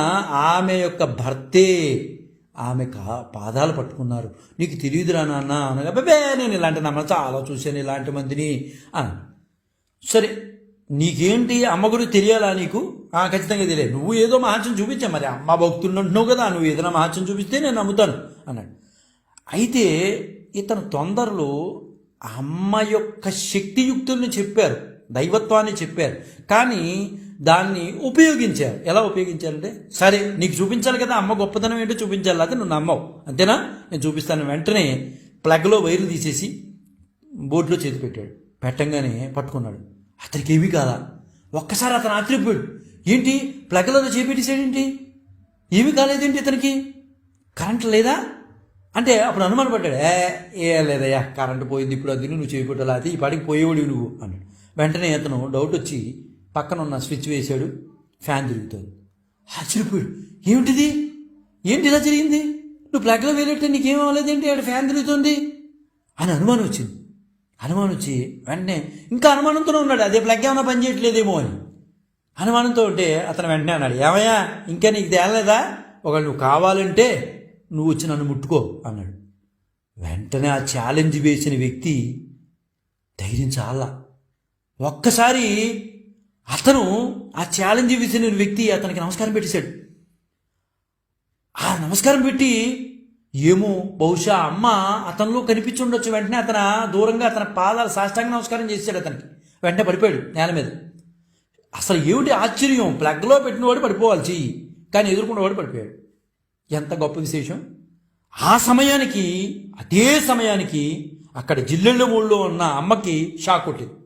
ఆమె యొక్క భర్తే, ఆమె పాదాలు పట్టుకున్నారు, నీకు తెలియదురా నాన్న అనగా, బే నేను ఇలాంటి నమ్మ చాలా చూశాను ఇలాంటి మందిని అని. సరే నీకేంటి అమ్మ గురించి తెలియాలా నీకు? ఖచ్చితంగా తెలియదు. నువ్వు ఏదో మహత్యం చూపించా, మరి అమ్మ భక్తులు అంటున్నావు కదా, నువ్వు ఏదైనా మహత్యం చూపిస్తే నేను నమ్ముతాను అన్నాడు. అయితే ఇతను తొందరలో అమ్మ యొక్క శక్తియుక్తుల్ని చెప్పారు, దైవత్వాన్ని చెప్పారు, కానీ దాన్ని ఉపయోగించారు. ఎలా ఉపయోగించారంటే, సరే నీకు చూపించాలి కదా అమ్మ గొప్పతనం ఏంటో చూపించాలి, లేకపోతే నువ్వు నమ్మవు, అంతేనా, నేను చూపిస్తాను. వెంటనే ప్లగ్లో వైర్లు తీసేసి బోర్డులో చేతి పెట్టాడు. పెట్టంగానే పట్టుకున్నాడు. అతనికి ఏమీ కాదా. ఒక్కసారి అతను ఆశ్చర్యపోయాడు. ఏంటి ప్లగ్లో చేపెట్టేసాడేంటి, ఏమీ కాలేదేంటి ఇతనికి, కరెంట్ లేదా అంటే అప్పుడు అనుమాన పడ్డాడు. ఏ లేదయ్యా కరెంటు పోయింది, ఇప్పుడు అది నువ్వు చేపెట్టాలి, అది ఈ పాటికి పోయేవాడు నువ్వు అన్నాడు. వెంటనే అతను డౌట్ వచ్చి పక్కన ఉన్న స్విచ్ వేశాడు, ఫ్యాన్ తిరుగుతుంది. ఆశ్చర్యపోయాడు. ఏమిటిది, ఏంటి ఇలా జరిగింది, నువ్వు ప్లగ్లో వేరేట్టే నీకేం అవ్వలేదేంటి, ఆడ ఫ్యాన్ తిరుగుతుంది అని అనుమానం వచ్చింది. అనుమానం వచ్చి వెంటనే ఇంకా అనుమానంతోనే ఉన్నాడు, అదే ప్లగ్ ఏమైనా పని చేయట్లేదేమో అని అనుమానంతో ఉంటే అతను వెంటనే అన్నాడు, ఏమయ్యా ఇంకా నీకు తేలలేదా, ఒకవేళ నువ్వు కావాలంటే నువ్వు వచ్చి నన్ను ముట్టుకో అన్నాడు. వెంటనే ఆ ఛాలెంజ్ వేసిన వ్యక్తి ధైర్యం చాలా. ఒక్కసారి అతను ఆ ఛాలెంజ్ వేసిన వ్యక్తి అతనికి నమస్కారం పెట్టేశాడు. ఆ నమస్కారం పెట్టి ఏమో బహుశా అమ్మ అతనిలో కనిపించి ఉండొచ్చు. వెంటనే అతను దూరంగా అతని పాదాలు సాష్టాంగ నమస్కారం చేశాడు. అతనికి వెంటనే పడిపోయాడు నేల మీద. అసలు ఏమిటి ఆశ్చర్యం, ప్లగ్లో పెట్టినవాడు పడిపోవాలి చెయ్యి, కానీ ఎదుర్కొన్నవాడు పడిపోయాడు. ఎంత గొప్ప విశేషం. ఆ సమయానికి అదే సమయానికి అక్కడ జిల్లెళ్ళ ఊళ్ళో ఉన్న అమ్మకి షాక్ కొట్టింది.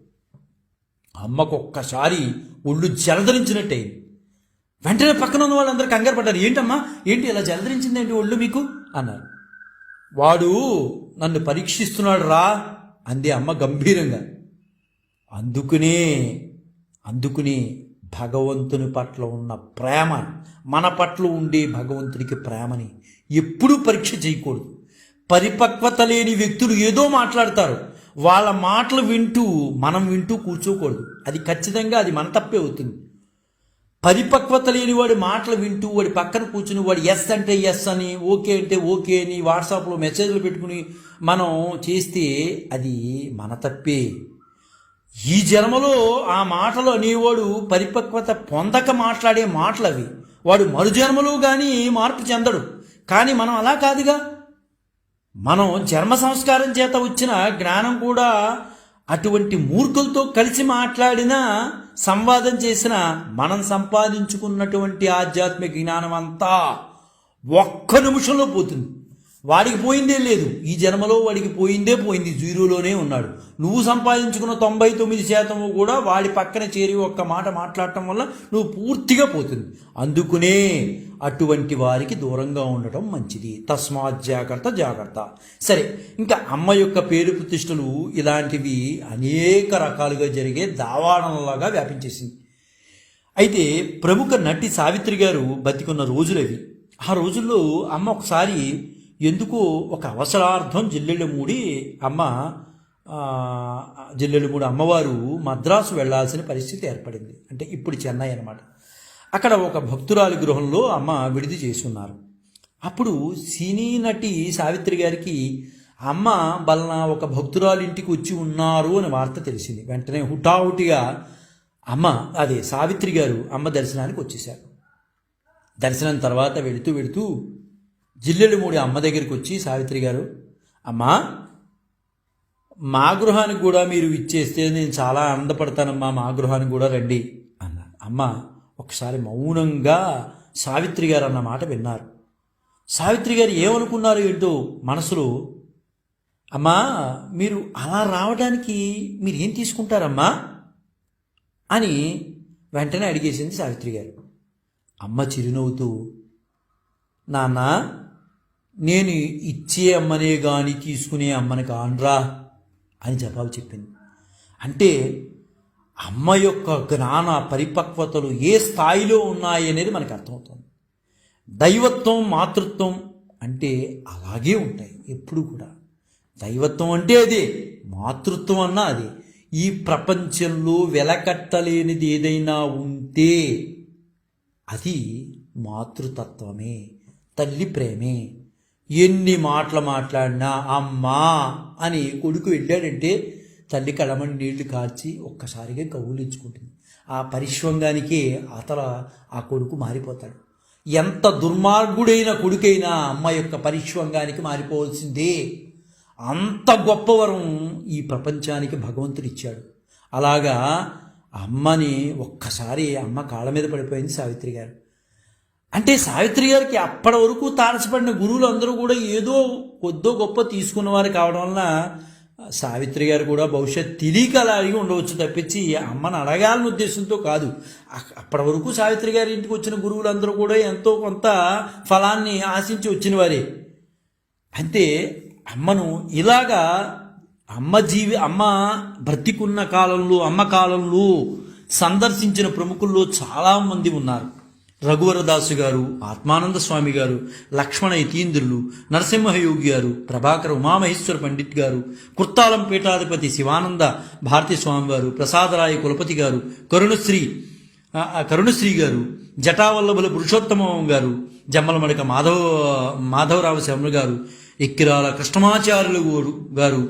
అమ్మకు ఒక్కసారి ఒళ్ళు జలధరించినట్టే. వెంటనే పక్కన ఉన్న వాళ్ళందరూ కంగారు పడ్డారు. ఏంటమ్మా ఏంటి ఇలా జలధరించింది ఏంటి ఒళ్ళు మీకు అన్నారు. వాడు నన్ను పరీక్షిస్తున్నాడు రా అంది అమ్మ గంభీరంగా. అందుకునే భగవంతుని పట్ల ఉన్న ప్రేమ, మన పట్ల ఉండే భగవంతునికి ప్రేమని ఎప్పుడూ పరీక్ష చేయకూడదు. పరిపక్వత లేని వ్యక్తులు ఏదో మాట్లాడతారు, వాళ్ళ మాటలు మనం వింటూ కూర్చోకూడదు. అది ఖచ్చితంగా అది మన తప్పే అవుతుంది. పరిపక్వత లేని వాడి మాటలు వింటూ వాడి పక్కన కూర్చుని వాడు ఎస్ అంటే ఎస్ అని, ఓకే అంటే ఓకే అని వాట్సాప్లో మెసేజ్లు పెట్టుకుని మనం చేస్తే అది మన తప్పే. ఈ జన్మలో ఆ మాటలు అనేవాడు పరిపక్వత పొందక మాట్లాడే మాటలు అవి. వాడు మరుజన్మలో కానీ మార్పు చెందడు. కానీ మనం అలా కాదుగా. మనం జన్మ సంస్కారం చేత వచ్చిన జ్ఞానం కూడా అటువంటి మూర్ఖులతో కలిసి మాట్లాడినా, సంవాదం చేసిన మనం సంపాదించుకున్నటువంటి ఆధ్యాత్మిక జ్ఞానం అంతా ఒక్క నిమిషంలో పోతుంది. వాడికి పోయిందే లేదు. ఈ జన్మలో వాడికి పోయింది, జీరోలోనే ఉన్నాడు. నువ్వు సంపాదించుకున్న 99% కూడా వాడి పక్కన చేరి ఒక్క మాట మాట్లాడటం వల్ల నువ్వు పూర్తిగా పోతుంది. అందుకునే అటువంటి వారికి దూరంగా ఉండటం మంచిది. తస్మాత్ జాగ్రత్త. సరే, ఇంకా అమ్మ యొక్క పేరు ప్రతిష్టలు ఇలాంటివి అనేక రకాలుగా జరిగే దావాడనలాగా వ్యాపించేసింది. అయితే ప్రముఖ నటి సావిత్రి గారు బతికున్న రోజులవి. ఆ రోజుల్లో అమ్మ ఒకసారి ఎందుకో ఒక అవసరార్థం జిల్లెళ్ళమూడి అమ్మవారు మద్రాసు వెళ్లాల్సిన పరిస్థితి ఏర్పడింది. అంటే ఇప్పుడు చెన్నై అన్నమాట. అక్కడ ఒక భక్తురాలి గృహంలో అమ్మ విడిది చేస్తున్నారు. అప్పుడు సినీ నటి సావిత్రి గారికి అమ్మ బలన ఒక భక్తురాలి ఇంటికి వచ్చి ఉన్నారు అని వార్త తెలిసింది. వెంటనే హుటాహుటిగా సావిత్రి గారు అమ్మ దర్శనానికి వచ్చేశారు. దర్శనం తర్వాత వెళుతూ జిల్లెళ్ళమూడి అమ్మ దగ్గరికి వచ్చి, సావిత్రి గారు, అమ్మా, మా గృహానికి కూడా మీరు ఇచ్చేస్తే నేను చాలా ఆనందపడతానమ్మా, మా గృహానికి కూడా రండి అన్నారు. అమ్మ ఒకసారి మౌనంగా సావిత్రి గారు అన్న మాట విన్నారు. సావిత్రి గారు ఏమనుకున్నారు ఏంటో మనసులో, అమ్మా మీరు అలా రావడానికి మీరు ఏం తీసుకుంటారమ్మా అని వెంటనే అడిగేసింది సావిత్రి గారు. అమ్మ చిరునవ్వుతూ, నాన్న, నేను ఇచ్చే అమ్మనే కానీ తీసుకునే అమ్మని కానరా అని జవాబు చెప్పింది. అంటే అమ్మ యొక్క జ్ఞాన పరిపక్వతలు ఏ స్థాయిలో ఉన్నాయి అనేది మనకు అర్థమవుతుంది. దైవత్వం, మాతృత్వం అంటే అలాగే ఉంటాయి ఎప్పుడు కూడా. దైవత్వం అంటే అదే, మాతృత్వం అన్నా అదే. ఈ ప్రపంచంలో వెలకట్టలేనిది ఏదైనా ఉంటే అది మాతృతత్వమే, తల్లి ప్రేమే. ఎన్ని మాటలు మాట్లాడినా అమ్మా అని కొడుకు వెళ్ళాడంటే తల్లి కళ్ళమని నీళ్లు కార్చి ఒక్కసారిగా కౌలించుకుంటుంది. ఆ పరిశ్వంగానికే ఆ కొడుకు మారిపోతాడు. ఎంత దుర్మార్గుడైన కొడుకైనా అమ్మ యొక్క పరిశ్వంగానికి మారిపోవాల్సిందే. అంత గొప్పవరం ఈ ప్రపంచానికి భగవంతుడు ఇచ్చాడు. అలాగా అమ్మని ఒక్కసారి అమ్మ కాళ్ళ మీద పడిపోయింది సావిత్రి గారు. అంటే సావిత్రి గారికి అప్పటి వరకు తారసపడిన గురువులు అందరూ కూడా ఏదో కొద్దో గొప్ప తీసుకున్నవారు కావడం వలన సావిత్రి గారు కూడా భవిష్యత్ తెలియక అలా అడిగి ఉండవచ్చు తప్పించి అమ్మని అడగాలని ఉద్దేశంతో కాదు. అప్పటి వరకు సావిత్రి గారి ఇంటికి వచ్చిన గురువులందరూ కూడా ఎంతో కొంత ఫలాన్ని ఆశించి వచ్చిన వారే. అంతే అమ్మను ఇలాగా అమ్మ బ్రతికున్న కాలంలో, అమ్మ కాలంలో సందర్శించిన ప్రముఖుల్లో చాలామంది ఉన్నారు. రఘువరదాసు గారు, ఆత్మానంద స్వామి గారు, లక్ష్మణ యతీంద్రులు, నరసింహయోగి గారు, ప్రభాకర ఉమామహేశ్వర పండిత్ గారు, కుర్తాలం పీఠాధిపతి శివానంద భారతీ స్వామి గారు, ప్రసాదరాయ కులపతి గారు, కరుణశ్రీ గారు, జటావల్లభుల పురుషోత్తమం గారు, జమ్మలమడక మాధవరావు శర్మ గారు, ఎక్కిరాల కృష్ణమాచార్యులు గారు,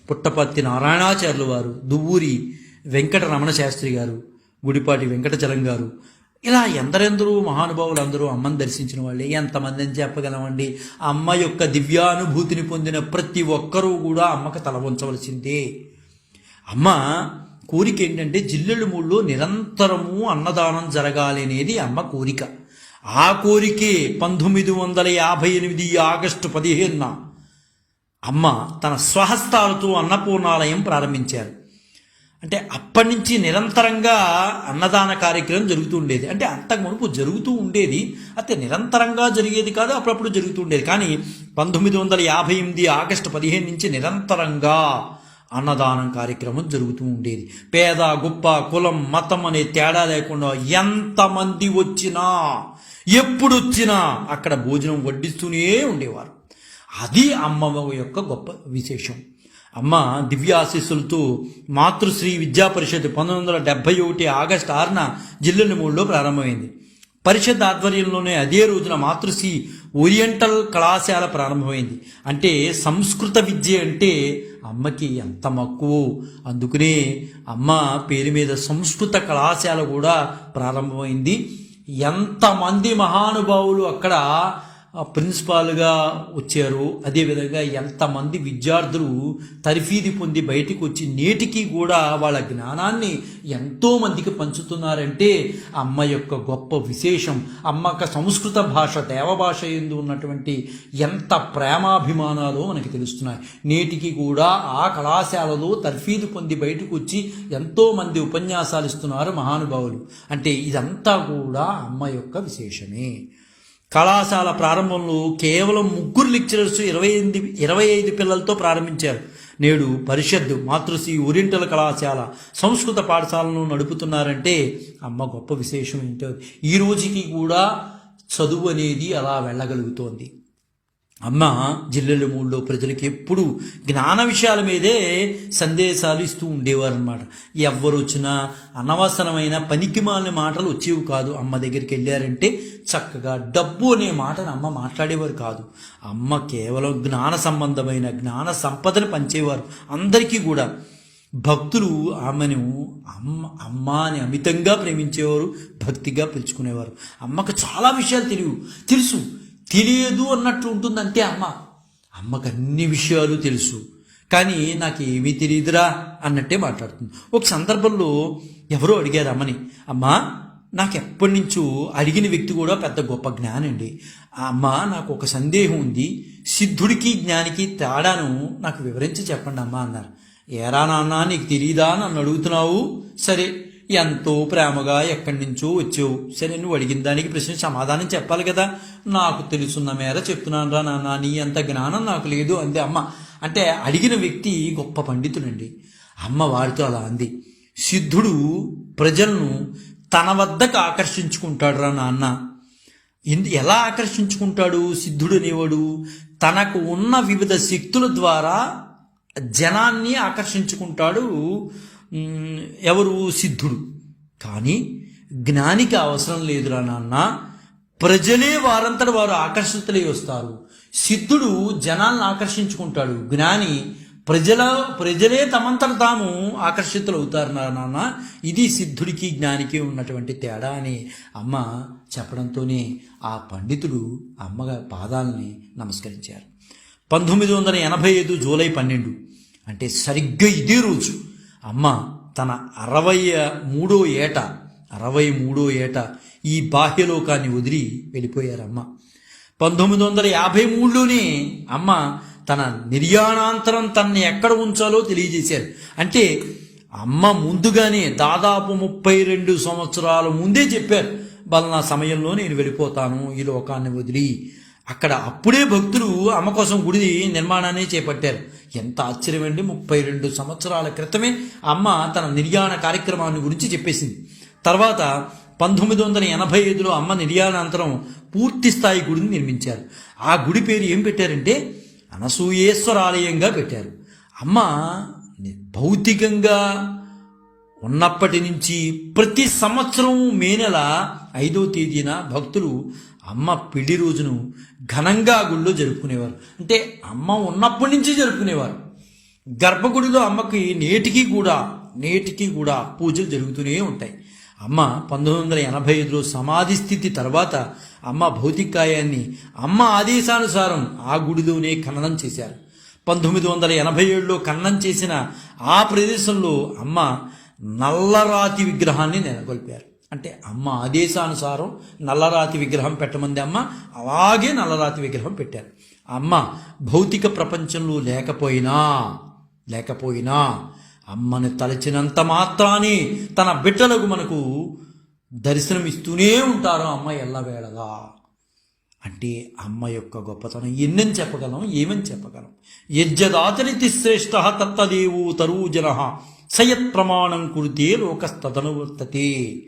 పుట్టపత్తి నారాయణాచార్యులు వారు, దువ్వూరి వెంకట రమణ శాస్త్రి గారు, గుడిపాటి వెంకటచలం గారు, ఇలా ఎందరెందరూ మహానుభావులు అందరూ అమ్మని దర్శించిన వాళ్ళే. ఎంతమంది అని చెప్పగలమండి. అమ్మ యొక్క దివ్యానుభూతిని పొందిన ప్రతి ఒక్కరూ కూడా అమ్మకు తల వంచవలసిందే. అమ్మ కోరిక ఏంటంటే జిల్లెళ్ళమూడిలో నిరంతరము అన్నదానం జరగాలి అనేది అమ్మ కోరిక. ఆ కోరికే 1958 ఆగస్టు 15న అమ్మ తన స్వహస్తాలతో అన్నపూర్ణాలయం ప్రారంభించారు. అంటే అప్పటి నుంచి నిరంతరంగా అన్నదాన కార్యక్రమం జరుగుతూ ఉండేది. అంటే అంతకు మునుపు జరుగుతూ ఉండేది, అయితే నిరంతరంగా జరిగేది కాదు, అప్పుడప్పుడు జరుగుతూ ఉండేది. కానీ 1958 ఆగస్టు 15 నుంచి నిరంతరంగా అన్నదానం కార్యక్రమం జరుగుతూ ఉండేది. పేద గొప్ప కులం మతం అనే తేడా లేకుండా ఎంతమంది వచ్చినా ఎప్పుడు వచ్చినా అక్కడ భోజనం వడ్డిస్తూనే ఉండేవారు. అది అమ్మ యొక్క గొప్ప విశేషం. అమ్మ దివ్యాశీస్సులతో మాతృశ్రీ విద్యా పరిషత్ 1971 ఆగస్టు 6న జిల్లెలమూడిలో ప్రారంభమైంది. పరిషత్ ఆధ్వర్యంలోనే అదే రోజున మాతృశ్రీ ఓరియంటల్ కళాశాల ప్రారంభమైంది. అంటే సంస్కృత విద్య అంటే అమ్మకి ఎంత మక్కువ, అందుకనే అమ్మ పేరు మీద సంస్కృత కళాశాల కూడా ప్రారంభమైంది. ఎంతమంది మహానుభావులు అక్కడ ప్రిన్సిపాల్గా వచ్చారు, అదేవిధంగా ఎంతమంది విద్యార్థులు తర్ఫీదు పొంది బయటికి వచ్చి నేటికి కూడా వాళ్ళ జ్ఞానాన్ని ఎంతో మందికి పంచుతున్నారంటే అమ్మ యొక్క గొప్ప విశేషం. అమ్మక సంస్కృత భాష దేవభాష యందు ఉన్నటువంటి ఎంత ప్రేమాభిమానాలు మనకి తెలుస్తున్నాయి. నేటికి కూడా ఆ కళాశాలలో తర్ఫీదు పొంది బయటకు వచ్చి ఎంతో మంది ఉపన్యాసాలు ఇస్తున్నారు మహానుభావులు. అంటే ఇదంతా కూడా అమ్మ యొక్క విశేషమే. కళాశాల ప్రారంభంలో కేవలం 3 లెక్చరర్స్ 25 పిల్లలతో ప్రారంభించారు. నేడు పరిషత్ మాతృశ్రీ ఓరియంటల్ కళాశాల సంస్కృత పాఠశాలను నడుపుతున్నారంటే అమ్మ గొప్ప విశేషం ఏంటో. ఈ రోజుకి కూడా చదువు అనేది అలా వెళ్ళగలుగుతోంది. అమ్మ జిల్లెలమూడిలో ప్రజలకి ఎప్పుడు జ్ఞాన విషయాల మీదే సందేశాలు ఇస్తూ ఉండేవారు అనమాట. ఎవరు వచ్చినా అనవసరమైన పనికిమాలిన మాటలు వచ్చేవి కాదు. అమ్మ దగ్గరికి వెళ్ళారంటే చక్కగా డబ్బు అనే మాటను అమ్మ మాట్లాడేవారు కాదు. అమ్మ కేవలం జ్ఞాన సంబంధమైన జ్ఞాన సంపదను పంచేవారు అందరికీ కూడా. భక్తులు ఆమెను అమ్మ అని అమితంగా ప్రేమించేవారు, భక్తిగా పిలుచుకునేవారు. అమ్మకు చాలా విషయాలు తెలుసు, తెలియదు అన్నట్లు ఉంటుందంటే అమ్మకు అన్ని విషయాలు తెలుసు, కానీ నాకు ఏమీ తెలియదురా అన్నట్టే మాట్లాడుతుంది. ఒక సందర్భంలో ఎవరో అడిగారు అమ్మని, అమ్మా నాకు ఎప్పటి నుంచో అడిగిన వ్యక్తి కూడా పెద్ద గొప్ప జ్ఞానండి. అమ్మ నాకు ఒక సందేహం ఉంది, సిద్ధుడికి జ్ఞానికి తేడాను నాకు వివరించి చెప్పండి అమ్మా అన్నారు. ఏరా నాన్న నీకు తెలియదా నన్ను అడుగుతున్నావు? సరే, ఎంతో ప్రేమగా ఎక్కడి నుంచో వచ్చావు, సరే నువ్వు అడిగిన దానికి ప్రశ్న సమాధానం చెప్పాలి కదా. నాకు తెలుసున్న మేర చెప్తున్నాను రా నాన్న, నీ అంత జ్ఞానం నాకు లేదు అంది అమ్మ. అంటే అడిగిన వ్యక్తి గొప్ప పండితుడండి. అమ్మ వాడితో అలా అంది, సిద్ధుడు ప్రజలను తన వద్దకు ఆకర్షించుకుంటాడు రా నాన్న. ఎలా ఆకర్షించుకుంటాడు సిద్ధుడు అనేవాడు? తనకు ఉన్న వివిధ శక్తుల ద్వారా జనాన్ని ఆకర్షించుకుంటాడు. ఎవరు? సిద్ధుడు. కానీ జ్ఞానికి అవసరం లేదురా నాన్న, ప్రజలే వారంతట వారు ఆకర్షితులై వస్తారు. సిద్ధుడు జనాలను ఆకర్షించుకుంటాడు, జ్ఞాని ప్రజలే తమంతట తాము ఆకర్షితులు అవుతారు నాన్న. ఇది సిద్ధుడికి జ్ఞానికి ఉన్నటువంటి తేడా అని అమ్మ చెప్పడంతోనే ఆ పండితుడు అమ్మగా పాదాలని నమస్కరించారు. 1985 జూలై 12 అంటే సరిగ్గా ఇదే రోజు అమ్మ తన 63వ ఏట ఈ బాహ్యలోకాన్ని వదిలి వెళ్ళిపోయారమ్మ. 1953లోనే అమ్మ తన నిర్యాణాంతరం తనని ఎక్కడ ఉంచాలో తెలియజేశారు. అంటే అమ్మ ముందుగానే దాదాపు 32 సంవత్సరాల ముందే చెప్పారు, బలనా సమయంలో నేను వెళ్ళిపోతాను ఈ లోకాన్ని వదిలి. అప్పుడే భక్తులు అమ్మ కోసం గుడి నిర్మాణాన్ని చేపట్టారు. ఎంత ఆశ్చర్యం అండి, 32 సంవత్సరాల క్రితమే అమ్మ తన నిర్యాణ కార్యక్రమాన్ని గురించి చెప్పేసింది. తర్వాత 1985లో అమ్మ నిర్యాణాంతరం పూర్తి స్థాయి గుడిని నిర్మించారు. ఆ గుడి పేరు ఏం పెట్టారంటే అనసూయేశ్వరాలయంగా పెట్టారు. అమ్మ భౌతికంగా ఉన్నప్పటి నుంచి ప్రతి సంవత్సరం మే నెల 5వ తేదీన భక్తులు అమ్మ పెళ్లి రోజును ఘనంగా గుళ్ళో జరుపుకునేవారు. అంటే అమ్మ ఉన్నప్పటి నుంచి జరుపుకునేవారు. గర్భగుడిలో అమ్మకి నేటికి కూడా పూజలు జరుగుతూనే ఉంటాయి. అమ్మ 1985లో సమాధి స్థితి తర్వాత అమ్మ భౌతికాయాన్ని అమ్మ ఆదేశానుసారం ఆ గుడిలోనే ఖననం చేశారు. 1987లో ఖననం చేసిన ఆ ప్రదేశంలో అమ్మ నల్లరాతి విగ్రహాన్ని నెలకొల్పారు. అంటే అమ్మ ఆదేశానుసారం నల్లరాతి విగ్రహం పెట్టమంది అమ్మ, అలాగే నల్లరాతి విగ్రహం పెట్టారు. అమ్మ భౌతిక ప్రపంచంలో లేకపోయినా అమ్మని తలచినంత మాత్రాన్ని తన బిడ్డలకు మనకు దర్శనం ఇస్తూనే ఉంటారు అమ్మ ఎల్లవేళలా. అంటే అమ్మ యొక్క గొప్పతనం ఎన్నని చెప్పగలం, ఏమని చెప్పగలం? యజ్జదాచరితి శ్రేష్ఠ తత్తదేవో తరూజన సయత్ ప్రమాణం కురుతే లోకస్తదనువర్తతే.